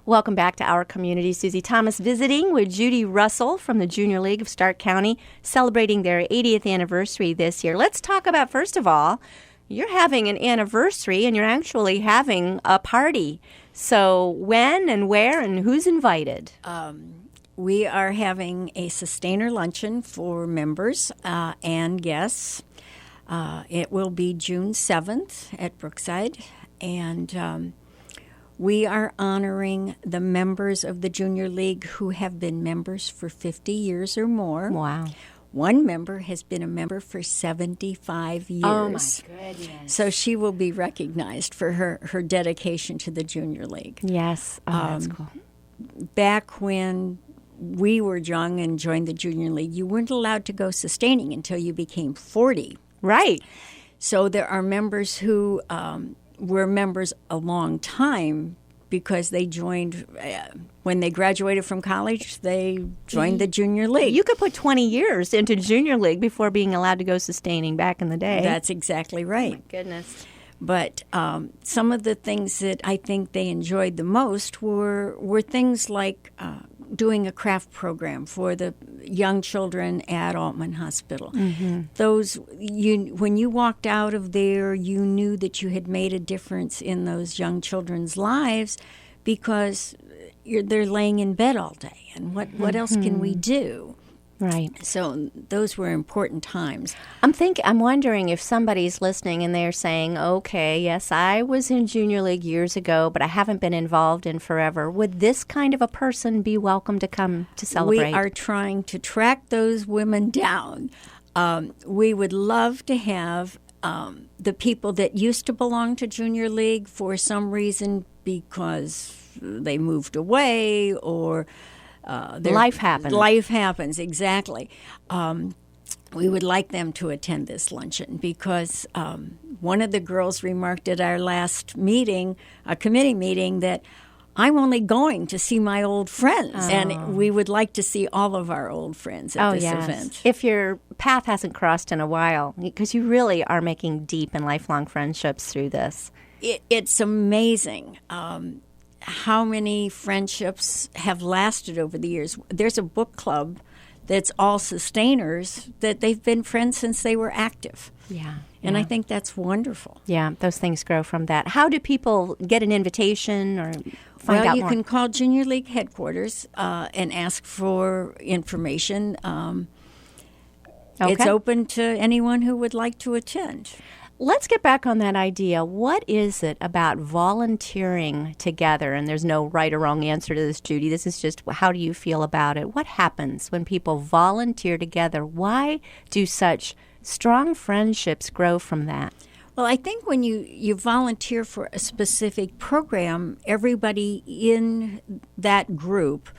Welcome back to Our Community. Susie Thomas visiting with Judy Russell from the Junior League of Stark County, celebrating their 80th anniversary this year. Let's talk about, first of all, you're having an anniversary and you're actually having a party. So when and where and who's invited? We are having a sustainer luncheon for members and guests. It will be June 7th at Brookside, and we are honoring the members of the Junior League who have been members for 50 years or more. Wow. One member has been a member for 75 years. Oh, my goodness. So she will be recognized for her dedication to the Junior League. Yes. Oh, that's cool. Back when we were young and joined the Junior League, you weren't allowed to go sustaining until you became 40. Right. So there are members who were members a long time because they joined when they graduated from college. They joined the Junior League. You could put 20 years into Junior League before being allowed to go sustaining back in the day. That's exactly right. Oh, my goodness. But some of the things that I think they enjoyed the most were things like doing a craft program for the young children at Altman Hospital. Mm-hmm. When you walked out of there, you knew that you had made a difference in those young children's lives because they're laying in bed all day. And what else can we do? Right. So those were important times. I'm wondering if somebody's listening and they're saying, okay, yes, I was in Junior League years ago, but I haven't been involved in forever. Would this kind of a person be welcome to come to celebrate? We are trying to track those women down. We would love to have the people that used to belong to Junior League for some reason because they moved away or life happens. Life happens, exactly. We would like them to attend this luncheon because one of the girls remarked at our last meeting, a committee meeting, that I'm only going to see my old friends. And we would like to see all of our old friends at this event. If your path hasn't crossed in a while, because you really are making deep and lifelong friendships through this. It's amazing. How many friendships have lasted over the years. There's a book club that's all sustainers that they've been friends since they were active. Yeah. And I think that's wonderful. Yeah, those things grow from that. How do people get an invitation or find out Well, you more? can call Junior League headquarters and ask for information. It's open to anyone who would like to attend. Let's get back on that idea. What is it about volunteering together? And there's no right or wrong answer to this, Judy. This is just how do you feel about it? What happens when people volunteer together? Why do such strong friendships grow from that? Well, I think when you volunteer for a specific program, everybody in that group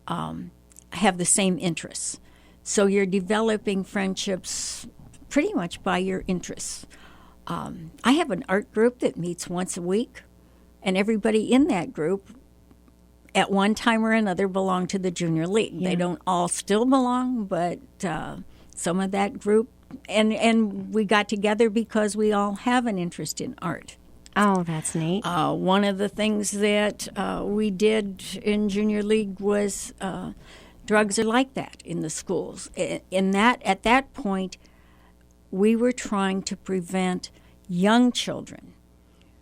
have the same interests. So you're developing friendships pretty much by your interests. I have an art group that meets once a week, and everybody in that group at one time or another belong to the Junior League. Yeah. They don't all still belong, but some of that group, and we got together because we all have an interest in art. Oh, that's neat. One of the things that we did in Junior League was drugs are like that in the schools. At that point, we were trying to prevent young children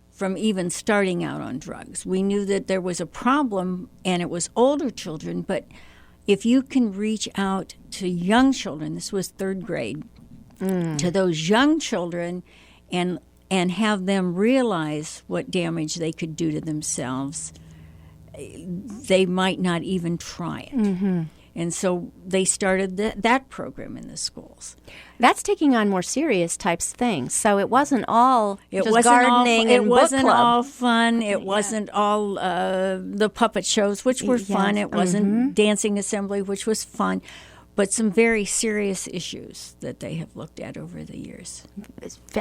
from even starting out on drugs. We knew that there was a problem, and it was older children, but if you can reach out to young children, this was third grade, to those young children and have them realize what damage they could do to themselves, they might not even try it. Mm-hmm. And so they started that program in the schools. That's taking on more serious types of things. So it wasn't all gardening and book club. It wasn't all fun. It wasn't all the puppet shows, which were fun. It wasn't dancing assembly, which was fun. But some very serious issues that they have looked at over the years.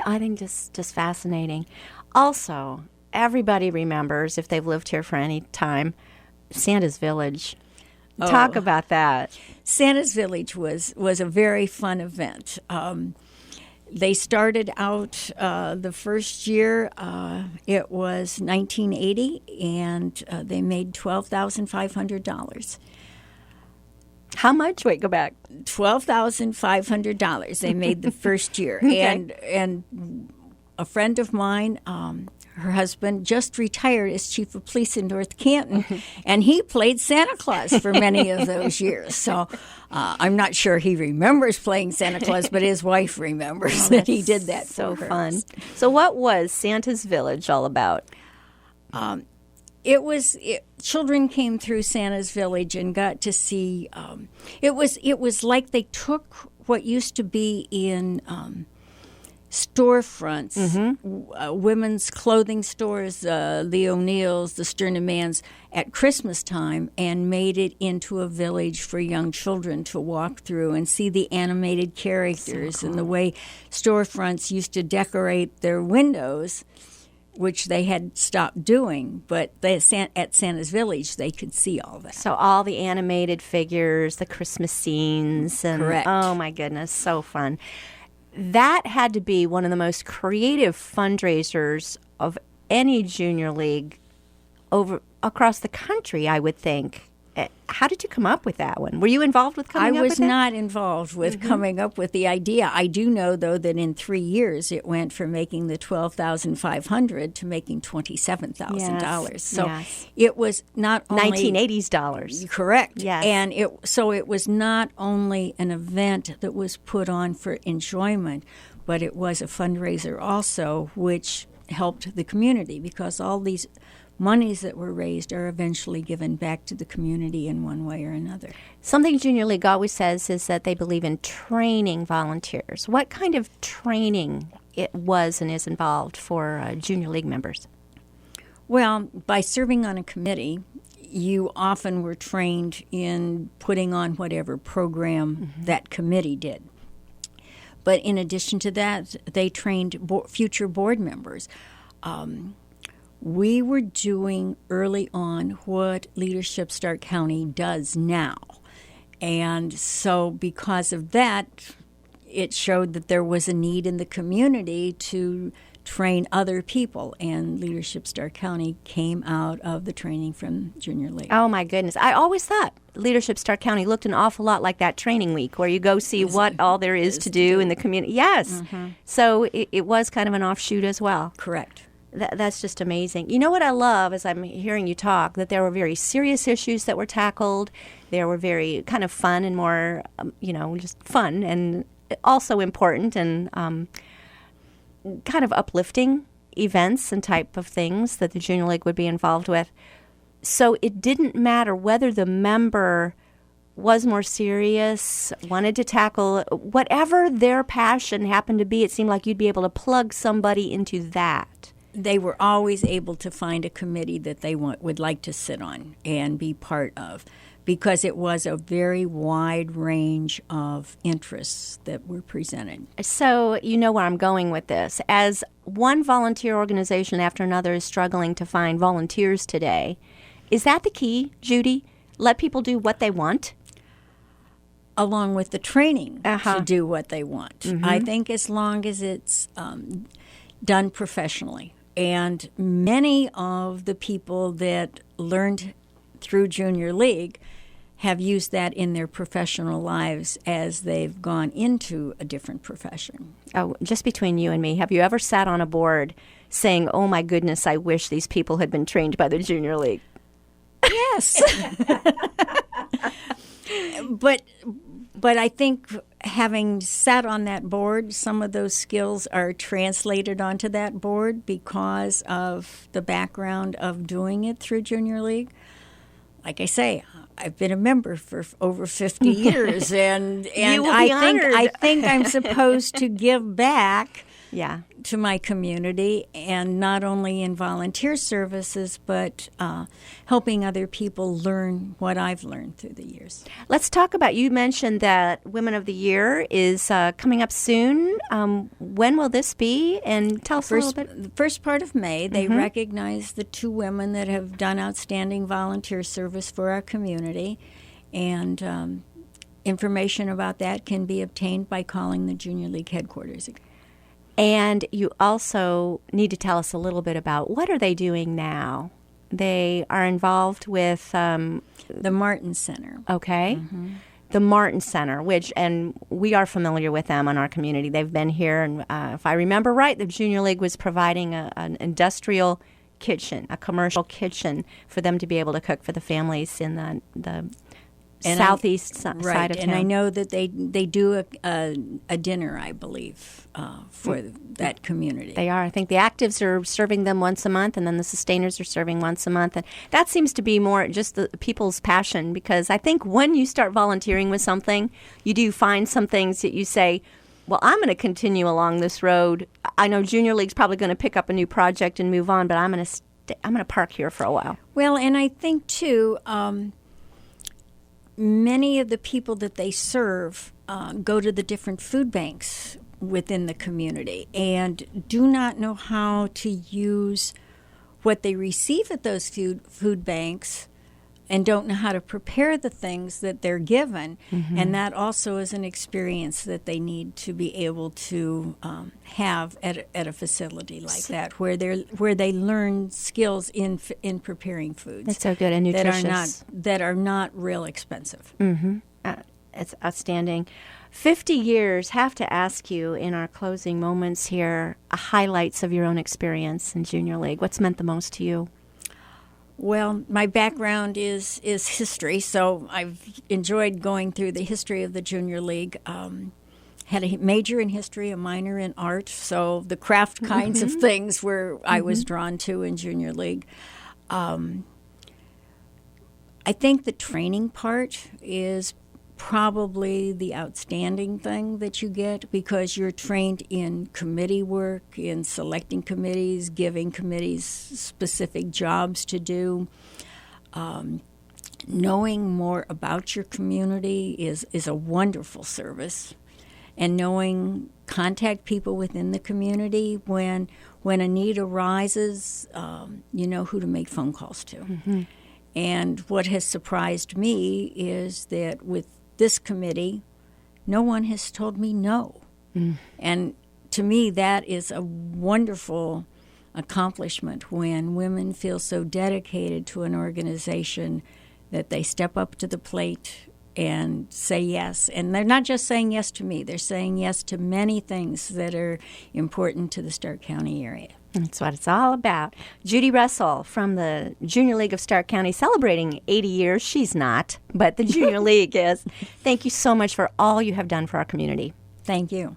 I think just fascinating. Also, everybody remembers, if they've lived here for any time, Santa's Village. Talk about that. Santa's Village was a very fun event. They started out the first year, it was 1980, and they made $12,500. How much? Wait, go back. $12,500 they made the first year. Okay. And a friend of mine, her husband, just retired as chief of police in North Canton, and he played Santa Claus for many of those years. So I'm not sure he remembers playing Santa Claus, but his wife remembers that he did that. So for her. fun. So what was Santa's Village all about? Children came through Santa's Village and got to see. It was like they took what used to be in storefronts, women's clothing stores, the O'Neills, the Stern & Manns, at Christmas time, and made it into a village for young children to walk through and see the animated characters and the way storefronts used to decorate their windows, which they had stopped doing, but at Santa's Village, they could see all that. So all the animated figures, the Christmas scenes. And, correct. Oh, my goodness, so fun. That had to be one of the most creative fundraisers of any junior league across the country, I would think. How did you come up with that one? Were you involved with coming up with it? I was not involved with coming up with the idea. I do know, though, that in 3 years it went from making the $12,500 to making $27,000. Yes, so yes. it was not only 1980s dollars. Correct. Yes. And it was not only an event that was put on for enjoyment, but it was a fundraiser also, which helped the community, because all these monies that were raised are eventually given back to the community in one way or another. Something Junior League always says is that they believe in training volunteers. What kind of training it was and is involved for Junior League members? Well, by serving on a committee, you often were trained in putting on whatever program that committee did. But in addition to that, they trained future board members. We were doing early on what Leadership Stark County does now. And so because of that, it showed that there was a need in the community to train other people. And Leadership Stark County came out of the training from Junior League. Oh, my goodness. I always thought Leadership Stark County looked an awful lot like that training week where you go see what all there is to do in the community. Yes. So it was kind of an offshoot as well. Correct. That's just amazing. You know what I love as I'm hearing you talk, that there were very serious issues that were tackled. There were very kind of fun and more, just fun and also important and kind of uplifting events and type of things that the Junior League would be involved with. So it didn't matter whether the member was more serious, wanted to tackle whatever their passion happened to be. It seemed like you'd be able to plug somebody into that. They were always able to find a committee that they would like to sit on and be part of, because it was a very wide range of interests that were presented. So you know where I'm going with this. As one volunteer organization after another is struggling to find volunteers today, is that the key, Judy? Let people do what they want? Along with the training to do what they want. I think as long as it's done professionally. And many of the people that learned through Junior League have used that in their professional lives as they've gone into a different profession. Oh, just between you and me, have you ever sat on a board saying, oh my goodness, I wish these people had been trained by the Junior League? Yes. But I think having sat on that board, some of those skills are translated onto that board because of the background of doing it through Junior League. Like I say, I've been a member for over 50 years, and I think I'm supposed to give back to my community, and not only in volunteer services, but helping other people learn what I've learned through the years. Let's talk about, you mentioned that Women of the Year is coming up soon. When will this be? And tell us a little bit. The first part of May, they recognize the 2 women that have done outstanding volunteer service for our community, and information about that can be obtained by calling the Junior League headquarters. And you also need to tell us a little bit about what are they doing now? They are involved with The Martin Center. okay. The Martin Center, and we are familiar with them in our community. They've been here, and if I remember right, the Junior League was providing an industrial kitchen, a commercial kitchen, for them to be able to cook for the families in the southeast side of town. And I know that they do a dinner, I believe, for that community. They are. I think the actives are serving them once a month, and then the sustainers are serving once a month. And that seems to be more just the people's passion, because I think when you start volunteering with something, you do find some things that you say, well, I'm going to continue along this road. I know Junior League's probably going to pick up a new project and move on, but I'm going to park here for a while. Well, and I think, too, many of the people that they serve go to the different food banks within the community and do not know how to use what they receive at those food banks and don't know how to prepare the things that they're given. And that also is an experience that they need to be able to have at a facility like that, where they learn skills in preparing foods. That's so good and nutritious. That are not real expensive. It's outstanding. 50 years, have to ask you in our closing moments here, highlights of your own experience in Junior League. What's meant the most to you? Well, my background is history, so I've enjoyed going through the history of the Junior League. Had a major in history, a minor in art, so the craft kinds of things I was drawn to in Junior League. I think the training part is probably the outstanding thing that you get, because you're trained in committee work, in selecting committees, giving committees specific jobs to do. Knowing more about your community is a wonderful service, and contact people within the community when a need arises. You know who to make phone calls to. And what has surprised me is that with this committee, no one has told me no. And to me, that is a wonderful accomplishment when women feel so dedicated to an organization that they step up to the plate and say yes. And they're not just saying yes to me, they're saying yes to many things that are important to the Stark County area. That's what it's all about. Judy Russell from the Junior League of Stark County, celebrating 80 years. She's not, but the Junior League is. Thank you so much for all you have done for our community. Thank you.